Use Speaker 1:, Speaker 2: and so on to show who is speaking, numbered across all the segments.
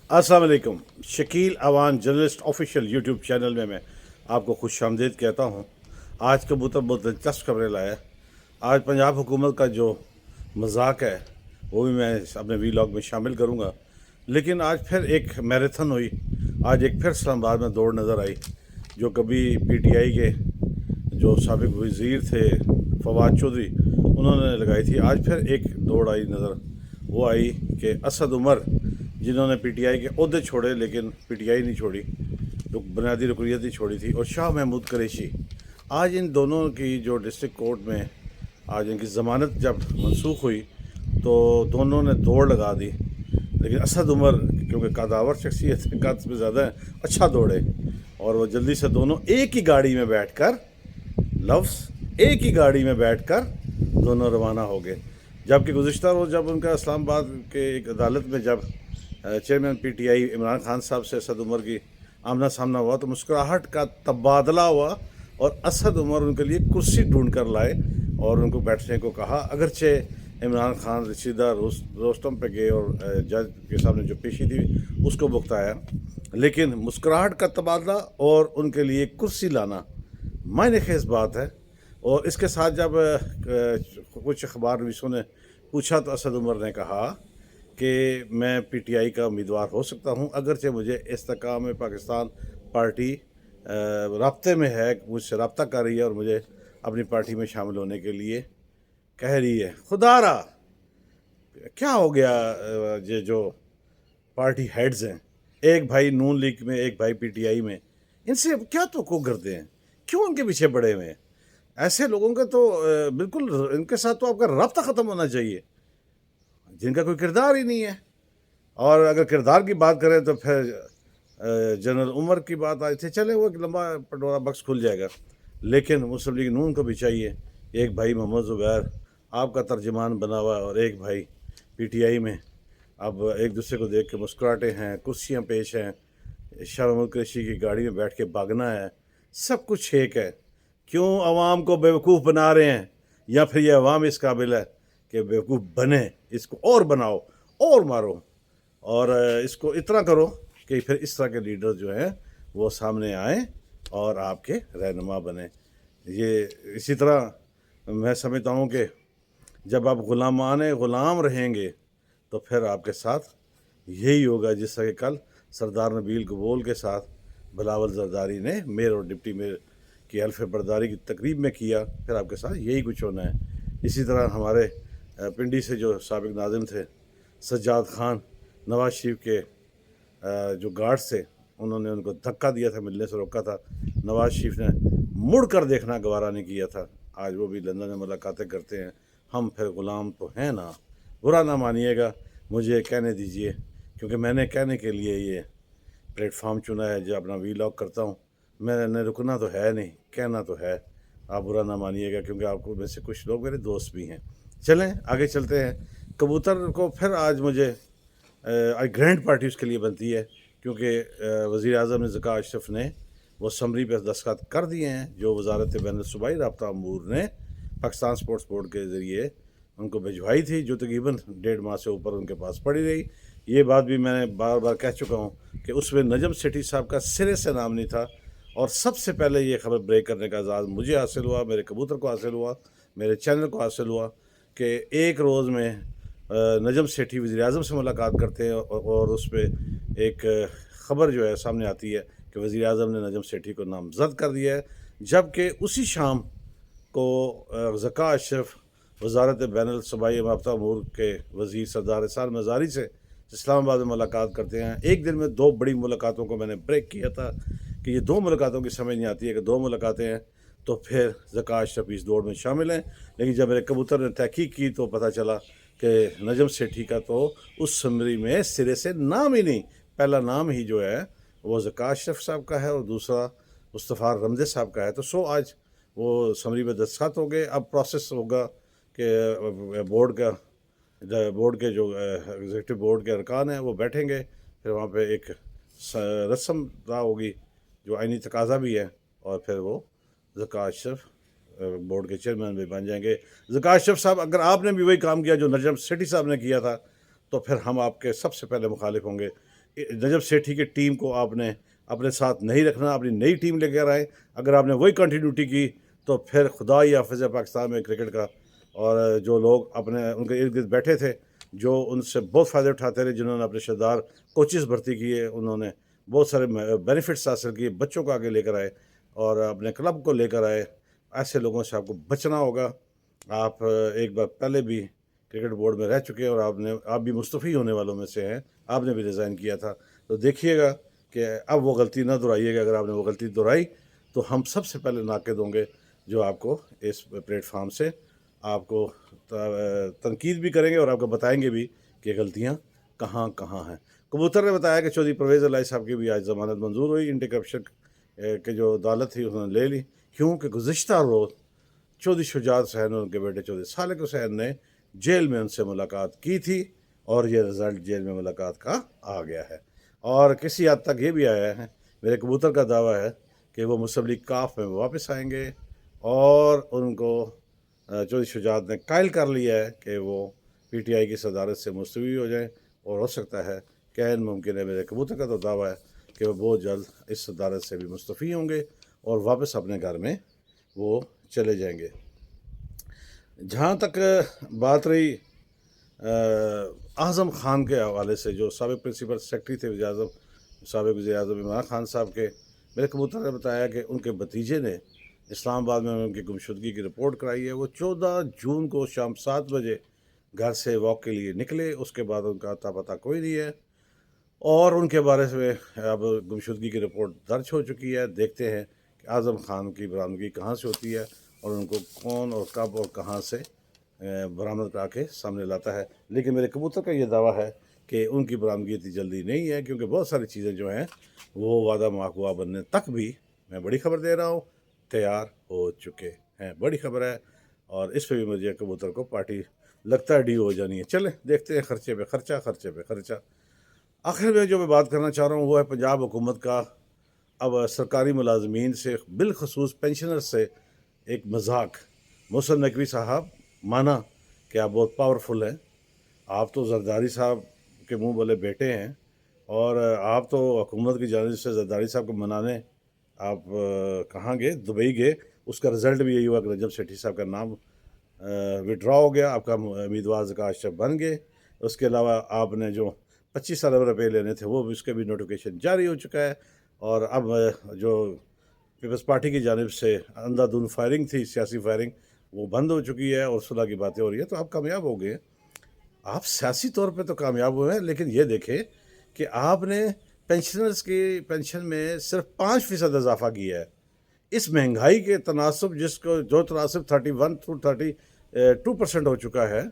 Speaker 1: अस्सलाम वालेकुम। Shakeel Awan journalist official YouTube channel में मैं आपको खुश आमदीद कहता हूँ। आज कबूतर बहुत दिलचस्प खबरें लाया। आज पंजाब हुकूमत का जो मजाक है वो भी मैं अपने वीलॉग में शामिल करूँगा। लेकिन आज फिर एक मैराथन हुई। आज एक फिर इस्लामाबाद में दौड़ नज़र आई, जो कभी पीटीआई के जो साबिक वज़ीर थे फवाद चौधरी उन्होंने लगाई थी। आज फिर एक दौड़ आई नज़र, वो आई कि असद उमर जिन्होंने पीटीआई के ओहदे छोड़े लेकिन पीटीआई नहीं छोड़ी, तो बुनियादी रुकनीत ही छोड़ी थी, और शाह महमूद कुरैशी। आज इन दोनों की जो डिस्ट्रिक्ट कोर्ट में आज इनकी ज़मानत जब मनसूख हुई तो दोनों ने दौड़ लगा दी। लेकिन असद उमर क्योंकि कदावर शख्सियत कद में ज़्यादा है, अच्छा दौड़े और वो जल्दी से दोनों एक ही गाड़ी में बैठकर एक ही गाड़ी में बैठकर दोनों रवाना हो गए। जबकि गुज़िश्ता रोज़ जब उनका इस्लामाबाद के एक अदालत में जब चेयरमैन पीटीआई इमरान खान साहब से असद उमर की आमना सामना हुआ तो मुस्कुराहट का तबादला हुआ और असद उमर उनके लिए कुर्सी ढूंढ कर लाए और उनको बैठने को कहा। अगरचे इमरान खान सीधा रोस्टम पे गए और जज के सामने जो पेशी थी उसको भुगताया, लेकिन मुस्कुराहट का तबादला और उनके लिए कुर्सी लाना मायने खेज बात है। और इसके साथ जब कुछ अखबार नवीसों ने पूछा तो असद उमर ने कहा कि मैं पीटीआई का उम्मीदवार हो सकता हूं, अगरचे मुझे इस्तेकाम पाकिस्तान पार्टी राब्ते में है, मुझसे रब्ता कर रही है और मुझे अपनी पार्टी में शामिल होने के लिए कह रही है। खुदारा क्या हो गया? ये जो पार्टी हेड्स हैं, एक भाई नून लीग में एक भाई पीटीआई में, इनसे क्या तो करते हैं? क्यों उनके पीछे पड़े हुए हैं? ऐसे लोगों का तो बिल्कुल इनके साथ तो आपका रब्ता ख़त्म होना चाहिए, जिनका कोई किरदार ही नहीं है। और अगर किरदार की बात करें तो फिर जनरल उमर की बात आई थी, चले वो एक लंबा पटोरा बक्स खुल जाएगा। लेकिन मुस्लिम लीग नून को भी चाहिए एक भाई मोहम्मद ज़ुबैर आपका तर्जमान बना हुआ और एक भाई पीटीआई में अब एक दूसरे को देख के मुस्कुराते हैं, कुर्सियाँ पेश हैं, शाह महमूद कुरैशी की गाड़ी में बैठ के भागना है, सब कुछ एक है। क्यों अवाम को बेवकूफ़ बना रहे हैं? या फिर ये अवाम इस काबिल है कि बेवकूफ़ बने? इसको और बनाओ और मारो और इसको इतना करो कि फिर इस तरह के लीडर जो हैं वो सामने आएँ और आपके रहनुमा बने। ये इसी तरह मैं समझता हूँ कि जब आप ग़ुलाम रहेंगे तो फिर आपके साथ यही होगा जिस तरह कि कल सरदार नबील गबोल के साथ बिलावल जरदारी ने मेयर और डिप्टी मेयर की हल्फ बर्दारी की तकरीब में किया, फिर आपके साथ यही कुछ होना है। इसी तरह हमारे पिंडी से जो साबिक नाज़िम थे सज्जाद खान, नवाज शरीफ के जो गार्ड्स थे उन्होंने उनको धक्का दिया था, मिलने से रोका था। नवाज शरीफ ने मुड़ कर देखना गवारा नहीं किया था। आज वो भी लंदन में मुलाकातें करते हैं। हम फिर ग़ुलाम तो हैं ना, बुरा ना मानिएगा, मुझे कहने दीजिए, क्योंकि मैंने कहने के लिए ये प्लेटफॉर्म चुना है जो अपना वीलॉग करता हूँ। मैंने रुकना तो है नहीं, कहना तो है। आप बुरा ना मानिएगा क्योंकि आपको में से कुछ लोग मेरे दोस्त भी हैं। चलें आगे चलते हैं। कबूतर को फिर आज मुझे आज ग्रैंड पार्टी उसके लिए बनती है क्योंकि वज़ीर आज़म ने ज़का अशरफ ने वो समरी पे दस्तखत कर दिए हैं जो वजारत बैन सूबाई राब्ता अमूर ने पाकिस्तान स्पोर्ट्स बोर्ड के ज़रिए उनको भिजवाई थी, जो तकरीबन 1.5 माह से ऊपर उनके पास पड़ी रही। ये बात भी मैंने बार बार कह चुका हूँ कि उसमें नजम सेठी साहब का सिरे से नाम नहीं था। और सबसे पहले ये खबर ब्रेक करने का एजाज़ मुझे हासिल हुआ, मेरे कबूतर को हासिल हुआ, मेरे चैनल को हासिल हुआ कि एक रोज़ में नजम सेठी वज़ीर आज़म से मुलाकात करते हैं और उस पर एक ख़बर जो है सामने आती है कि वज़ीर आज़म ने नजम सेठी को नामज़द कर दिया है। जबकि उसी शाम को ज़का अशरफ वजारत बैन सूबाई राब्ता अमूर के वज़ीर सरदार एहसान मज़ारी से इस्लामाबाद में मुलाकात करते हैं। एक दिन में 2 बड़ी मुलाकातों को मैंने ब्रेक किया था कि ये 2 मुलाकातों की समझ नहीं आती है कि 2 मुलाकातें हैं तो फिर ज़का अशरफ इस दौड़ में शामिल हैं। लेकिन जब मेरे कबूतर ने तहकीक की तो पता चला कि नजम सेठी का तो उस समरी में सिरे से नाम ही नहीं, पहला नाम ही जो है वो ज़का अशरफ साहब का है और दूसरा मुस्तफ़ा रमज़े साहब का है। तो आज वो समरी में दस्तखत हो गए। अब प्रोसेस होगा कि बोर्ड के जो एग्जीक्यूटिव बोर्ड के अरकान हैं वो बैठेंगे, फिर वहाँ पे एक रस्म अदा होगी जो आइनी तकाजा भी है और फिर वो ज़का अशरफ बोर्ड के चेयरमैन भी बन जाएंगे। ज़का अशरफ साहब, अगर आपने भी वही काम किया जो नजम सेठी साहब ने किया था तो फिर हम आपके सबसे पहले मुखालिफ होंगे नजब सेठी की टीम को आपने अपने साथ नहीं रखना, अपनी नई टीम लेकर आए। अगर आपने वही कंटिन्यूटी की तो फिर खुदा ही हाफ़िज़ है पाकिस्तान में क्रिकेट का। और जो लोग अपने उनके इर्द गिर्द बैठे थे, जो उनसे बहुत फ़ायदे उठाते रहे, जिन्होंने अपने शानदार कोचेज़ भर्ती किए, उन्होंने बहुत सारे बेनिफिट्स हासिल किए, बच्चों को आगे लेकर आए और अपने क्लब को लेकर आए, ऐसे लोगों से आपको बचना होगा। आप एक बार पहले भी क्रिकेट बोर्ड में रह चुके हैं और आप भी मुस्तफ़ी होने वालों में से हैं, आपने भी रिज़ाइन किया था। तो देखिएगा कि अब वो गलती ना दोहराइएगा। अगर आपने वो गलती दोहराई तो हम सबसे पहले नाक़िद होंगे, जो आपको इस प्लेटफार्म से आपको तनकीद भी करेंगे और आपको बताएंगे भी कि गलतियाँ कहाँ कहाँ हैं। कबूतर ने बताया कि चौधरी परवेज़ इलाही साहब की भी आज ज़मानत मंजूर हुई। एंटी करप्शन की जो अदालत थी उन्होंने ले ली, क्योंकि गुज़िश्ता रोज़ चौधरी शुजात हुसैन और उनके बेटे चौधरी सालिक हुसैन ने जेल में उनसे मुलाकात की थी और ये रिज़ल्ट जेल में मुलाकात का आ गया है। और किसी हद तक ये भी आया है, मेरे कबूतर का दावा है कि वो मुस्लिम लीग काफ में वापस आएंगे और उनको चौधरी शुजात ने कायल कर लिया है कि वो PTI की सदारत से मुस्तवी हो जाएं। और हो सकता है, कैन मुमकिन है, मेरे कबूतर का तो दावा है कि वो बहुत जल्द इस सदारत से भी मुस्तफ़ी होंगे और वापस अपने घर में वो चले जाएंगे। जहाँ तक बात रही आज़म ख़ान के हवाले से, जो साबिक़ प्रिंसिपल सेक्रेटरी थे वज़ीर-ए-आज़म, साबिक़ वज़ीर-ए-आज़म इमरान ख़ान साहब के, मेरे कबूतर ने बताया कि उनके भतीजे ने इस्लामाबाद में उनकी गुमशुदगी की रिपोर्ट कराई है। वो 14 जून को शाम 7 बजे घर से वॉक के लिए निकले, उसके बाद उनका अता पता कोई नहीं है और उनके बारे में अब गुमशुदगी की रिपोर्ट दर्ज हो चुकी है। देखते हैं कि आज़म ख़ान की बरामदगी कहाँ से होती है और उनको कौन और कब और कहाँ से बरामद करा के सामने लाता है। लेकिन मेरे कबूतर का ये दावा है कि उनकी बरामदगी इतनी जल्दी नहीं है, क्योंकि बहुत सारी चीज़ें जो हैं वो वादा माकूआ बनने तक भी, मैं बड़ी खबर दे रहा हूँ, तैयार हो चुके हैं। बड़ी खबर है और इस पर भी मुझे कबूतर को पार्टी लगता है डी हो जानी है। चलें देखते हैं, खर्चे पे खर्चा, खर्चे पे खर्चा। आखिर में जो मैं बात करना चाह रहा हूँ वो है पंजाब हुकूमत का अब सरकारी मुलाजमीन से, बिलखसूस पेंशनर से एक मजाक। मोहसिन नकवी साहब, माना कि आप बहुत पावरफुल हैं, आप तो जरदारी साहब के मुंह वाले बेटे हैं और आप तो हुकूमत की जानिब से जरदारी साहब को मनाने आप कहाँ गए, दुबई गए। उसका रिज़ल्ट भी यही हुआ कि रजब सेठी साहब का नाम विड्रॉ हो गया, आपका उम्मीदवार ज़का अशरफ बन गए। उसके अलावा आपने जो 25 अरब रुपये लेने थे वो भी, उसके भी नोटिफिकेशन जारी हो चुका है। और अब जो पीपल्स पार्टी की जानिब से अंधाधुंध फायरिंग थी, सियासी फायरिंग, वो बंद हो चुकी है और सुलह की बातें हो रही है। तो आप कामयाब हो गए, आप सियासी तौर पे तो कामयाब हुए हैं, लेकिन ये देखें कि आपने पेंशनर्स की पेंशन में सिर्फ 5% इजाफा किया है। इस महंगाई के तनासब, जिसको जो तनासब 31 to 32% हो चुका है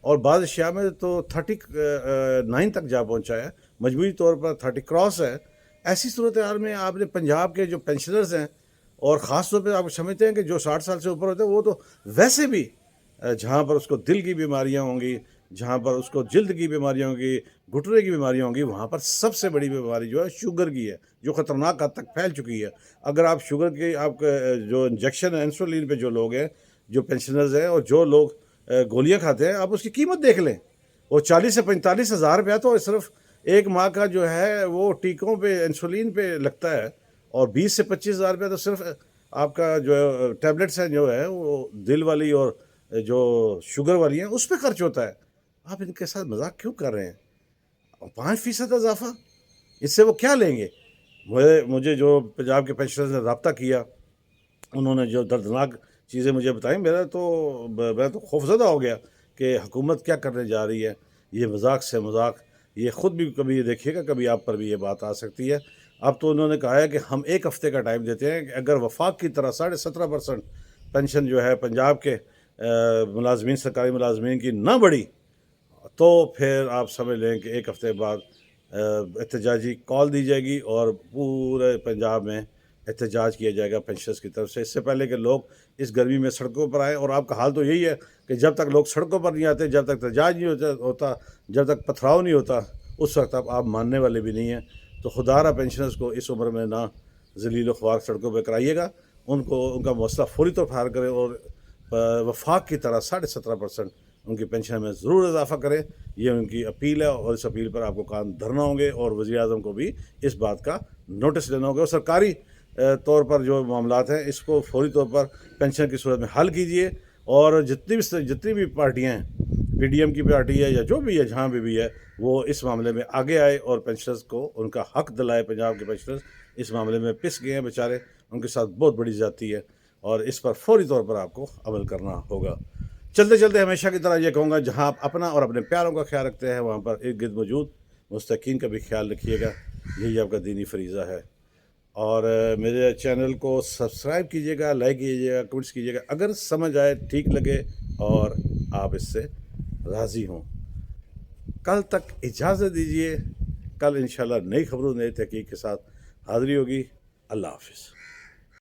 Speaker 1: और बाद अशिया में तो 39 तक जा पहुंचा है, मजबूरी तौर पर 30 क्रॉस है। ऐसी सूरत हाल में आपने पंजाब के जो पेंशनर्स हैं, और ख़ास तौर पे आप समझते हैं कि जो 60 साल से ऊपर होते हैं वो तो वैसे भी जहाँ पर उसको दिल की बीमारियाँ होंगी, जहाँ पर उसको जल्द की बीमारियाँ होंगी, घुटने की बीमारियाँ होंगी, वहाँ पर सबसे बड़ी बीमारी जो है शुगर की है, जो ख़तरनाक हद तक फैल चुकी है। अगर आप शुगर की जो इंजेक्शन है इंसुलिन पे जो लोग हैं, जो पेंशनर्स हैं और जो लोग गोलियाँ खाते हैं, आप उसकी कीमत देख लें, वो 40 से 45 हज़ार रुपया तो सिर्फ एक माह का जो है वो टीकों पे, इंसुलिन पे लगता है। और 20 से 25 हज़ार रुपया तो सिर्फ आपका जो टैबलेट्स हैं, जो है वो दिल वाली और जो शुगर वाली हैं, उस पर खर्च होता है। आप इनके साथ मजाक क्यों कर रहे हैं? और 5% इजाफा, इससे वो क्या लेंगे? मुझे जो पंजाब के पेंशनर्स ने रब्ता किया, उन्होंने जो दर्दनाक चीज़ें मुझे बताई, मैं तो खौफजदा हो गया कि हुकूमत क्या करने जा रही है। ये मजाक से मजाक, ये ख़ुद भी कभी ये देखिएगा, कभी आप पर भी ये बात आ सकती है। अब तो उन्होंने कहा है कि हम 1 हफ़्ते का टाइम देते हैं कि अगर वफाक की तरह 17.5% पेंशन जो है पंजाब के मुलाजमीन, सरकारी मुलाजमीन की ना बढ़ी, तो फिर आप समझ लें कि 1 हफ़्ते बाद एहतजाजी कॉल दी जाएगी और पूरे पंजाब में एहतजाज किया जाएगा पेंशनर्स की तरफ से। इससे पहले कि लोग इस गर्मी में सड़कों पर आएँ, और आपका हाल तो यही है कि जब तक लोग सड़कों पर नहीं आते, जब तक एहतजाज नहीं होता, जब तक पथराव नहीं होता, उस वक्त आप मानने वाले भी नहीं हैं। तो खुदारा पेंशनर्स को इस उम्र में ना ज़लील ख्वार सड़कों पर कराइएगा, उनको उनका मसला फौरी तौर पर हल करें और वफाक की तरह 17.5% ان کی پینشن میں ضرور اضافہ کریں، یہ ان کی اپیل ہے، اور اس اپیل پر آپ کو کان دھرنا ہوں گے، اور وزیر اعظم کو بھی اس بات کا نوٹس لینا ہوگا، اور سرکاری طور پر جو معاملات ہیں اس کو فوری طور پر پینشن کی صورت میں حل کیجیے، اور جتنی بھی پارٹیاں ہیں، پی ڈی ایم کی پارٹی ہے یا جو بھی ہے، جہاں بھی ہے، وہ اس معاملے میں آگے آئے اور پینشنرز کو ان کا حق دلائے۔ پنجاب کے پینشنرز اس معاملے میں پس گئے ہیں بیچارے، ان کے ساتھ بہت بڑی زیادتی ہے، اور اس پر فوری طور پر آپ کو عمل کرنا ہوگا۔ چلتے چلتے ہمیشہ کی طرح یہ کہوں گا، جہاں آپ اپنا اور اپنے پیاروں کا خیال رکھتے ہیں، وہاں پر ارد گرد موجود مستحقین کا بھی خیال رکھیے گا، یہی آپ کا دینی فریضہ ہے۔ اور میرے چینل کو سبسکرائب کیجیے گا، لائک کیجیے گا، کمنٹس کیجیے گا، اگر سمجھ آئے، ٹھیک لگے اور آپ اس سے راضی ہوں۔ کل تک اجازت دیجیے، کل انشاءاللہ نئی خبروں، نئی تحقیق کے ساتھ حاضری ہوگی۔ اللہ حافظ۔